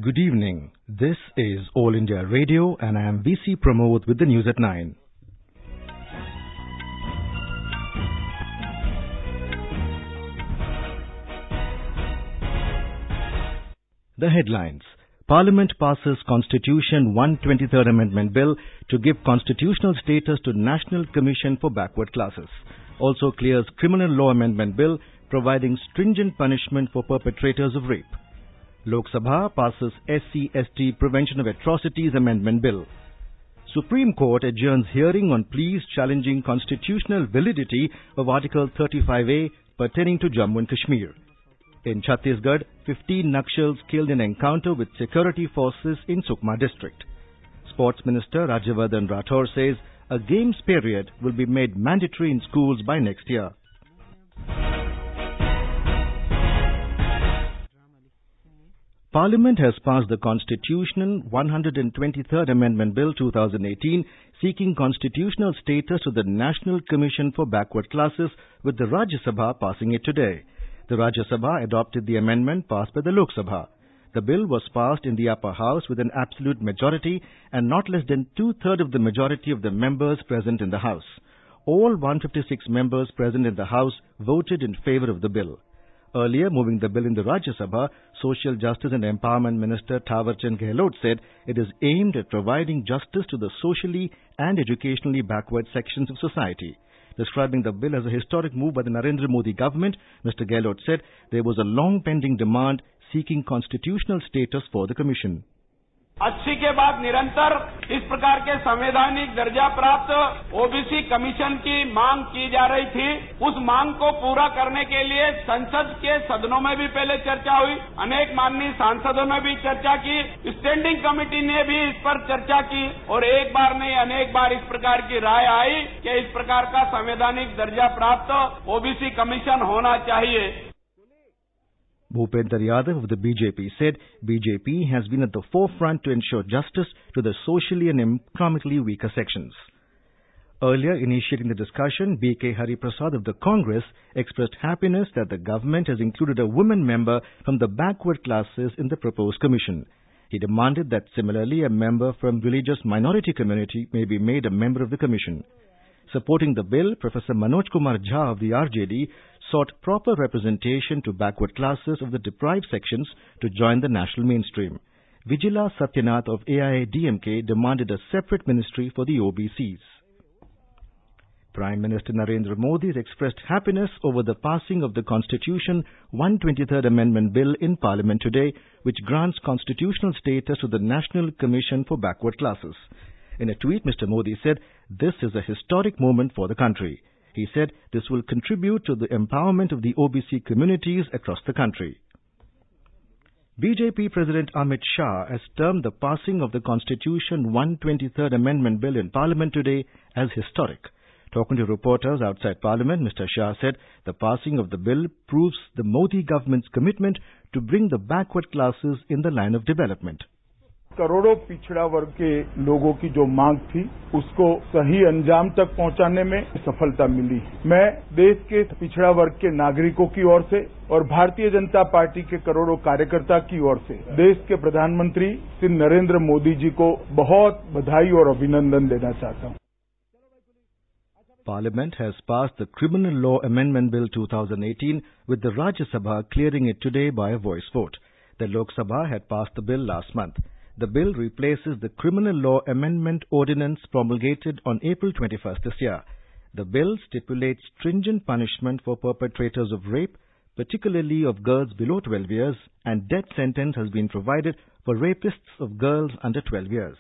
Good evening. This is All India Radio and I am VC Pramod with the news at 9. The headlines. Parliament passes Constitution 123rd Amendment Bill to give constitutional status to National Commission for Backward Classes. Also clears Criminal Law Amendment Bill providing stringent punishment for perpetrators of rape. Lok Sabha passes SC/ST Prevention of Atrocities Amendment Bill. Supreme Court adjourns hearing on pleas challenging constitutional validity of Article 35A pertaining to Jammu and Kashmir. In Chhattisgarh, 15 Nakshals killed in encounter with security forces in Sukma district. Sports Minister Rajyavardhan Rathore says a games period will be made mandatory in schools by next year. Parliament has passed the Constitutional 123rd Amendment Bill 2018 seeking constitutional status to the National Commission for Backward Classes, with the Rajya Sabha passing it today. The Rajya Sabha adopted the amendment passed by the Lok Sabha. The bill was passed in the upper house with an absolute majority and not less than two-thirds of the majority of the members present in the house. All 156 members present in the house voted in favour of the bill. Earlier, moving the bill in the Rajya Sabha, Social Justice and Empowerment Minister Thawarchand Gehlot said it is aimed at providing justice to the socially and educationally backward sections of society. Describing the bill as a historic move by the Narendra Modi government, Mr. Gehlot said there was a long-pending demand seeking constitutional status for the Commission. 80 के बाद निरंतर इस प्रकार के संवैधानिक दर्जा प्राप्त OBC commission की मांग की जा रही थी। उस मांग को पूरा करने के लिए संसद के सदनों में भी पहले चर्चा हुई, अनेक माननीय सांसदों ने भी चर्चा की, स्टैंडिंग कमेटी ने भी इस पर चर्चा की और एक बार नहीं अनेक बार इस प्रकार की राय आई कि इस प्रकार का संवैधानिक दर्जा प्राप्त ओबीसी कमीशन होना चाहिए। Bhupender Yadav of the BJP said BJP has been at the forefront to ensure justice to the socially and economically weaker sections. Earlier, initiating the discussion, B.K. Hariprasad of the Congress expressed happiness that the government has included a woman member from the backward classes in the proposed commission. He demanded that similarly a member from religious minority community may be made a member of the commission. Supporting the bill, Professor Manoj Kumar Jha of the RJD sought proper representation to backward classes of the deprived sections to join the national mainstream. Vijila Satyanath of AIADMK demanded a separate ministry for the OBCs. Prime Minister Narendra Modi has expressed happiness over the passing of the Constitution 123rd Amendment Bill in Parliament today, which grants constitutional status to the National Commission for Backward Classes. In a tweet, Mr. Modi said, "This is a historic moment for the country." He said this will contribute to the empowerment of the OBC communities across the country. BJP President Amit Shah has termed the passing of the Constitution 123rd Amendment Bill in Parliament today as historic. Talking to reporters outside Parliament, Mr. Shah said the passing of the bill proves the Modi government's commitment to bring the backward classes in the line of development. करोड़ों पिछड़ा वर्ग के लोगों की जो मांग थी उसको सही अंजाम तक पहुंचाने में सफलता मिली। मैं देश के पिछड़ा वर्ग के नागरिकों की ओर से और भारतीय जनता पार्टी के करोड़ों कार्यकर्ता की ओर से देश के प्रधानमंत्री श्री नरेंद्र मोदी जी को बहुत बधाई और अभिनंदन देना चाहता हूं। Parliament has passed the Criminal Law Amendment Bill 2018 with the Rajya Sabha clearing it today by a voice vote. The Lok Sabha had passed the bill last month. The bill replaces the Criminal Law Amendment Ordinance promulgated on April 21st this year. The bill stipulates stringent punishment for perpetrators of rape, particularly of girls below 12 years, and death sentence has been provided for rapists of girls under 12 years.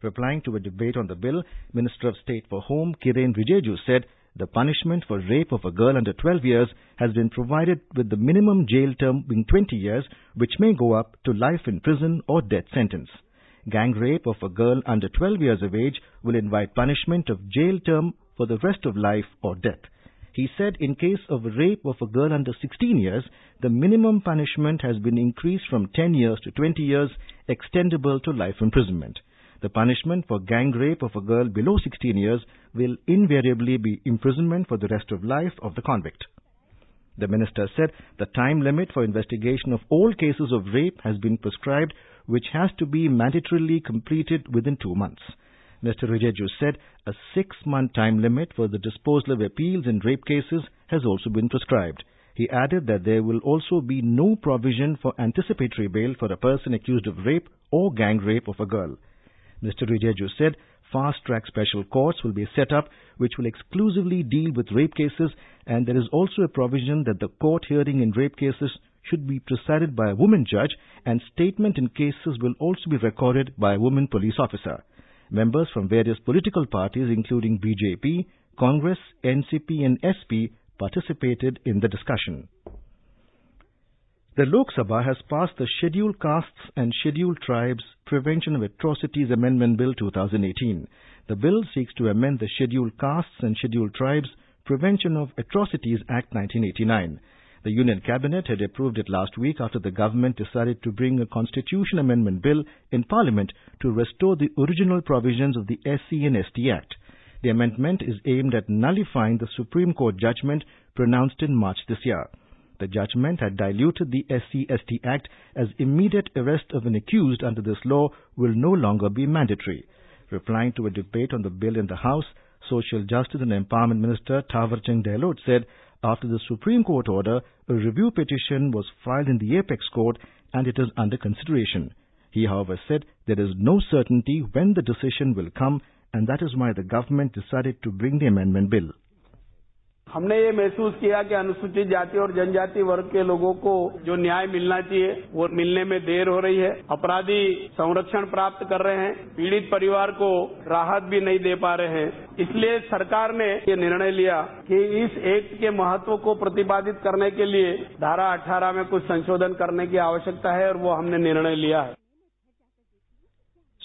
Replying to a debate on the bill, Minister of State for Home Kiren Rijiju said the punishment for rape of a girl under 12 years has been provided with the minimum jail term being 20 years, which may go up to life in prison or death sentence. Gang rape of a girl under 12 years of age will invite punishment of jail term for the rest of life or death. He said in case of rape of a girl under 16 years, the minimum punishment has been increased from 10 years to 20 years, extendable to life imprisonment. The punishment for gang rape of a girl below 16 years will invariably be imprisonment for the rest of life of the convict. The minister said the time limit for investigation of all cases of rape has been prescribed, which has to be mandatorily completed within 2 months. Mr. Rijeju said a 6-month time limit for the disposal of appeals in rape cases has also been prescribed. He added that there will also be no provision for anticipatory bail for a person accused of rape or gang rape of a girl. Mr. Rijeju said fast-track special courts will be set up which will exclusively deal with rape cases, and there is also a provision that the court hearing in rape cases should be presided by a woman judge, and statement in cases will also be recorded by a woman police officer. Members from various political parties including BJP, Congress, NCP and SP participated in the discussion. The Lok Sabha has passed the Scheduled Castes and Scheduled Tribes Prevention of Atrocities Amendment Bill 2018. The bill seeks to amend the Scheduled Castes and Scheduled Tribes Prevention of Atrocities Act 1989. The Union Cabinet had approved it last week after the government decided to bring a constitution amendment bill in Parliament to restore the original provisions of the SC and ST Act. The amendment is aimed at nullifying the Supreme Court judgment pronounced in March this year. The judgment had diluted the SC-ST Act as immediate arrest of an accused under this law will no longer be mandatory. Replying to a debate on the bill in the House, Social Justice and Empowerment Minister Thawarchand Gehlot said after the Supreme Court order, a review petition was filed in the Apex Court and it is under consideration. He, however, said there is no certainty when the decision will come, and that is why the government decided to bring the amendment bill. हमने ये महसूस किया कि अनुसूचित जाति और जनजाति वर्ग के लोगों को जो न्याय मिलना चाहिए वो मिलने में देर हो रही है। अपराधी संरक्षण प्राप्त कर रहे हैं, पीड़ित परिवार को राहत भी नहीं दे पा रहे हैं। इसलिए सरकार ने ये निर्णय लिया कि इस एक्ट के महत्व को प्रतिपादित करने के लिए धारा 18 में कुछ संशोधन करने की आवश्यकता है और वो हमने निर्णय लिया है।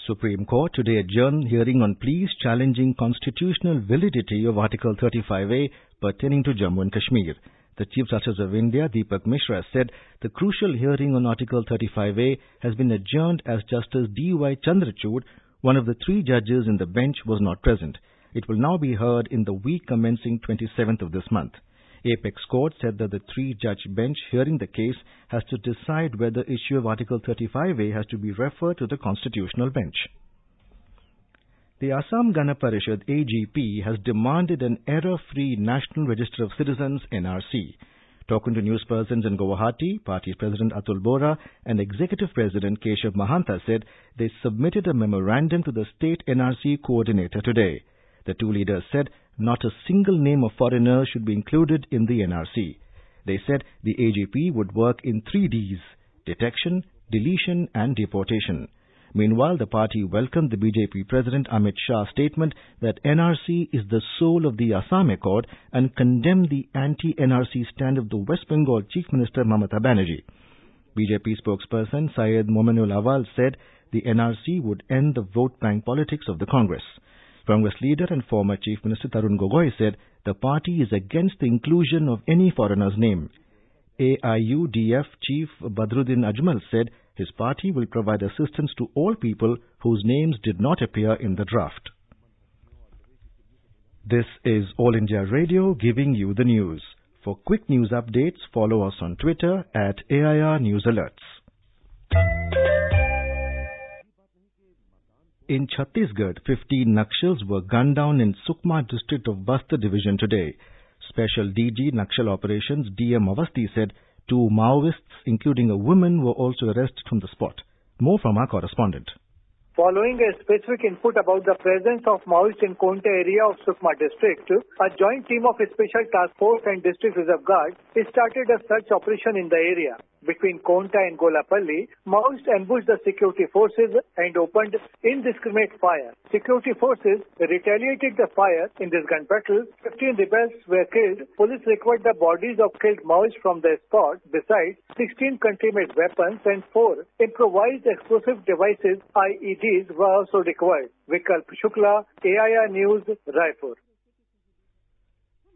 Supreme Court today adjourned hearing on pleas challenging constitutional validity of Article 35A pertaining to Jammu and Kashmir. The Chief Justice of India, Deepak Mishra, said the crucial hearing on Article 35A has been adjourned as Justice D.Y. Chandrachud, one of the 3 judges in the bench, was not present. It will now be heard in the week commencing 27th of this month. Apex Court said that the 3-judge bench hearing the case has to decide whether issue of Article 35A has to be referred to the Constitutional Bench. The Assam Gana Parishad AGP has demanded an error-free National Register of Citizens NRC. Talking to newspersons in Guwahati, Party President Atul Bora and Executive President Keshav Mahanta said they submitted a memorandum to the State NRC Coordinator today. The 2 leaders said not a single name of foreigner should be included in the NRC. They said the AGP would work in 3 Ds: detection, deletion and deportation. Meanwhile, the party welcomed the BJP President Amit Shah's statement that NRC is the soul of the Assam Accord and condemned the anti-NRC stand of the West Bengal Chief Minister Mamata Banerjee. BJP spokesperson Syed Mominul Awal said the NRC would end the vote bank politics of the Congress. Congress leader and former Chief Minister Tarun Gogoi said the party is against the inclusion of any foreigner's name. AIUDF Chief Badruddin Ajmal said his party will provide assistance to all people whose names did not appear in the draft. This is All India Radio giving you the news. For quick news updates, follow us on Twitter at AIR News Alerts. In Chhattisgarh, 15 Nakshals were gunned down in Sukma district of Bastar division today. Special DG Nakshal Operations DM Avasti said 2 Maoists, including a woman, were also arrested from the spot. More from our correspondent. Following a specific input about the presence of Maoists in Konta area of Sukma district, a joint team of Special Task Force and District Reserve Guard started a search operation in the area. Between Konta and Golapalli, Maoists ambushed the security forces and opened indiscriminate fire. Security forces retaliated the fire. In this gun battle, 15 rebels were killed. Police recovered the bodies of killed Maoists from the spot. Besides, 16 country-made weapons and 4 improvised explosive devices, IEDs, were also recovered. Vikalp Shukla, AIR News, Raipur.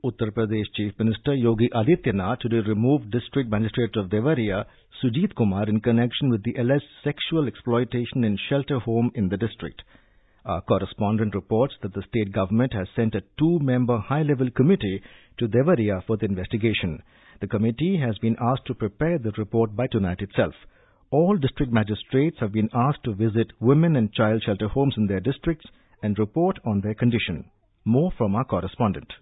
Uttar Pradesh Chief Minister Yogi Adityanath today removed District Magistrate of Devariya, Sujit Kumar, in connection with the alleged sexual exploitation in shelter home in the district. Our correspondent reports that the state government has sent a 2-member high-level committee to Devariya for the investigation. The committee has been asked to prepare the report by tonight itself. All district magistrates have been asked to visit women and child shelter homes in their districts and report on their condition. More from our correspondent.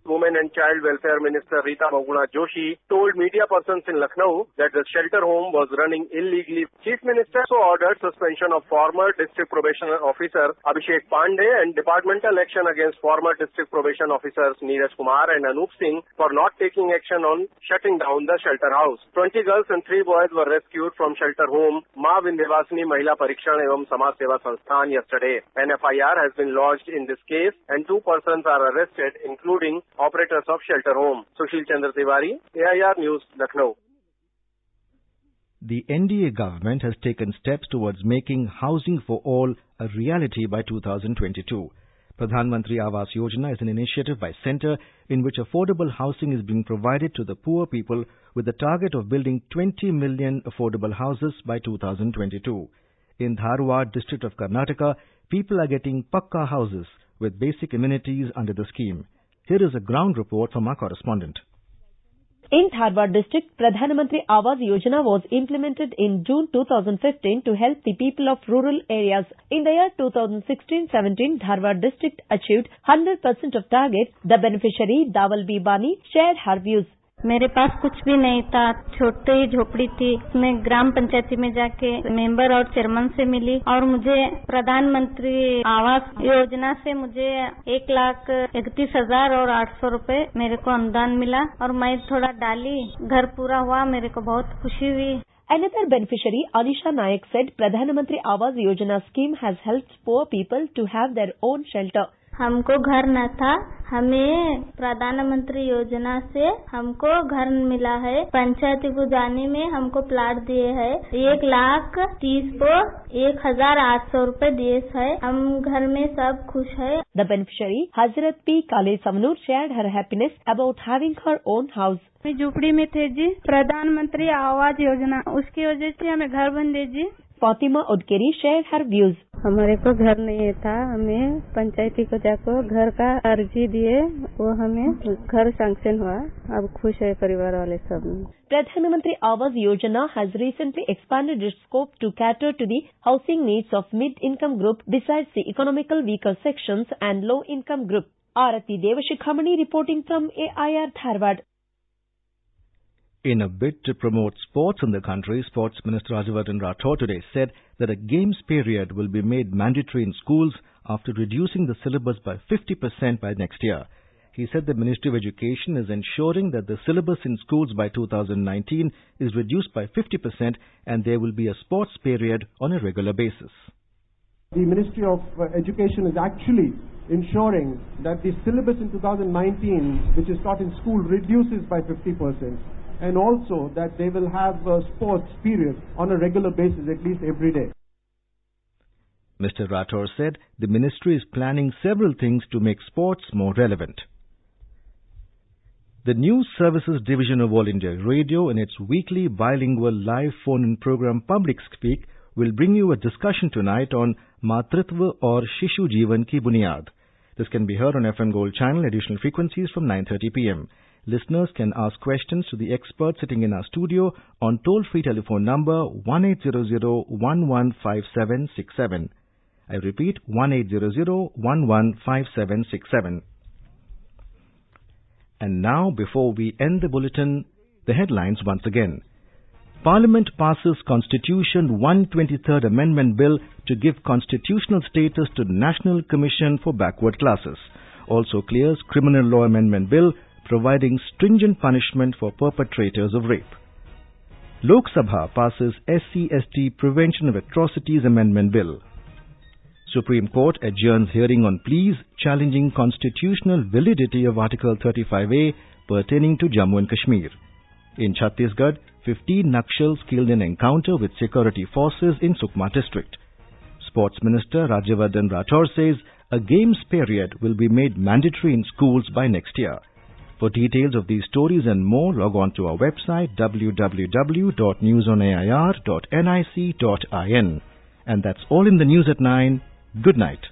Women and Child Welfare Minister Rita Bahuguna Joshi told media persons in Lucknow that the shelter home was running illegally. Chief Minister also ordered suspension of former District Probation Officer Abhishek Pandey and departmental action against former District Probation Officers Neeraj Kumar and Anup Singh for not taking action on shutting down the shelter house. 20 girls and 3 boys were rescued from shelter home Maa Vindhyavasini Mahila Parikshan Evam Samaj Seva Sansthan yesterday. An FIR has been lodged in this case and 2 persons are arrested, including operators of shelter home. Sushil Chandra Tiwari, AIR News, Lucknow. The NDA government has taken steps towards making housing for all a reality by 2022. Pradhan Mantri Awas Yojana is an initiative by Centre in which affordable housing is being provided to the poor people with the target of building 20 million affordable houses by 2022. In Dharwad district of Karnataka, people are getting Pakka houses with basic amenities under the scheme. Here is a ground report from our correspondent. In Dharwad district, Pradhan Mantri Awas Yojana was implemented in June 2015 to help the people of rural areas. In the year 2016-17, Dharwad district achieved 100% of target. The beneficiary, Dawal B. Bani, shared her views. मेरे पास कुछ भी नहीं था, छोटी ही झोपड़ी थी। मैं ग्राम पंचायती में जाके मेंबर और चेयरमैन से मिली और मुझे प्रधानमंत्री आवास योजना से मुझे 1,31,800 रुपए मेरे को अनुदान मिला और मैं थोड़ा डाली, घर पूरा हुआ, मेरे को बहुत खुशी हुई। Another beneficiary, Anisha Nayak, said Pradhan Mantri Awas Yojana scheme has helped poor people to have their own shelter. हमको घर न था, हमें प्रधानमंत्री योजना से हमको घर मिला है। पंचायत को जाने में हमको प्लाट दिए है। 1,30,000 को 1,800 रुपए दिए है। हम घर में सब खुश है। The beneficiary, Hazrat P. Kale Samnoor, shared her happiness about having her own house. मैं झोपड़ी में थे जी, प्रधानमंत्री आवास योजना उसकी वजह से हमें घर बन दे जी। Fatima Udkeri shared her views. हमारे को घर नहीं था, हमें पंचायती को जाकर घर का अर्जी दिए, वो हमें घर सैंक्शन हुआ। अब खुश है परिवार वाले सब। Pradhan Mantri Awas Yojana has recently expanded its scope to cater to the housing needs of mid-income group besides the economical weaker sections and low-income group. Arati Devashikhamani reporting from AIR Dharwad. In a bid to promote sports in the country, Sports Minister Rajyavardhan Rathore today said that a games period will be made mandatory in schools after reducing the syllabus by 50% by next year. He said the Ministry of Education is ensuring that the syllabus in schools by 2019 is reduced by 50% and there will be a sports period on a regular basis. The Ministry of Education is actually ensuring that the syllabus in 2019, which is taught in school, reduces by 50%. And also that they will have a sports period on a regular basis, at least every day. Mr. Rathore said the ministry is planning several things to make sports more relevant. The News Services Division of All India Radio in its weekly bilingual live phone-in program Public Speak will bring you a discussion tonight on Matritva or Shishu Jeevan Ki Bunyad. This can be heard on FM Gold channel, additional frequencies from 9:30 p.m. Listeners can ask questions to the experts sitting in our studio on toll-free telephone number 1800-115767. I repeat, 1800-115767. And now, before we end the bulletin, the headlines once again. Parliament passes Constitution 123rd Amendment Bill to give constitutional status to National Commission for Backward Classes. Also clears Criminal Law Amendment Bill providing stringent punishment for perpetrators of rape. Lok Sabha passes SC/ST Prevention of Atrocities Amendment Bill. Supreme Court adjourns hearing on pleas challenging constitutional validity of Article 35A pertaining to Jammu and Kashmir. In Chhattisgarh, 15 Nakshals killed in encounter with security forces in Sukma district. Sports Minister Rajyavardhan Rathore says a games period will be made mandatory in schools by next year. For details of these stories and more, log on to our website www.newsonair.nic.in. And that's all in the news at 9. Good night.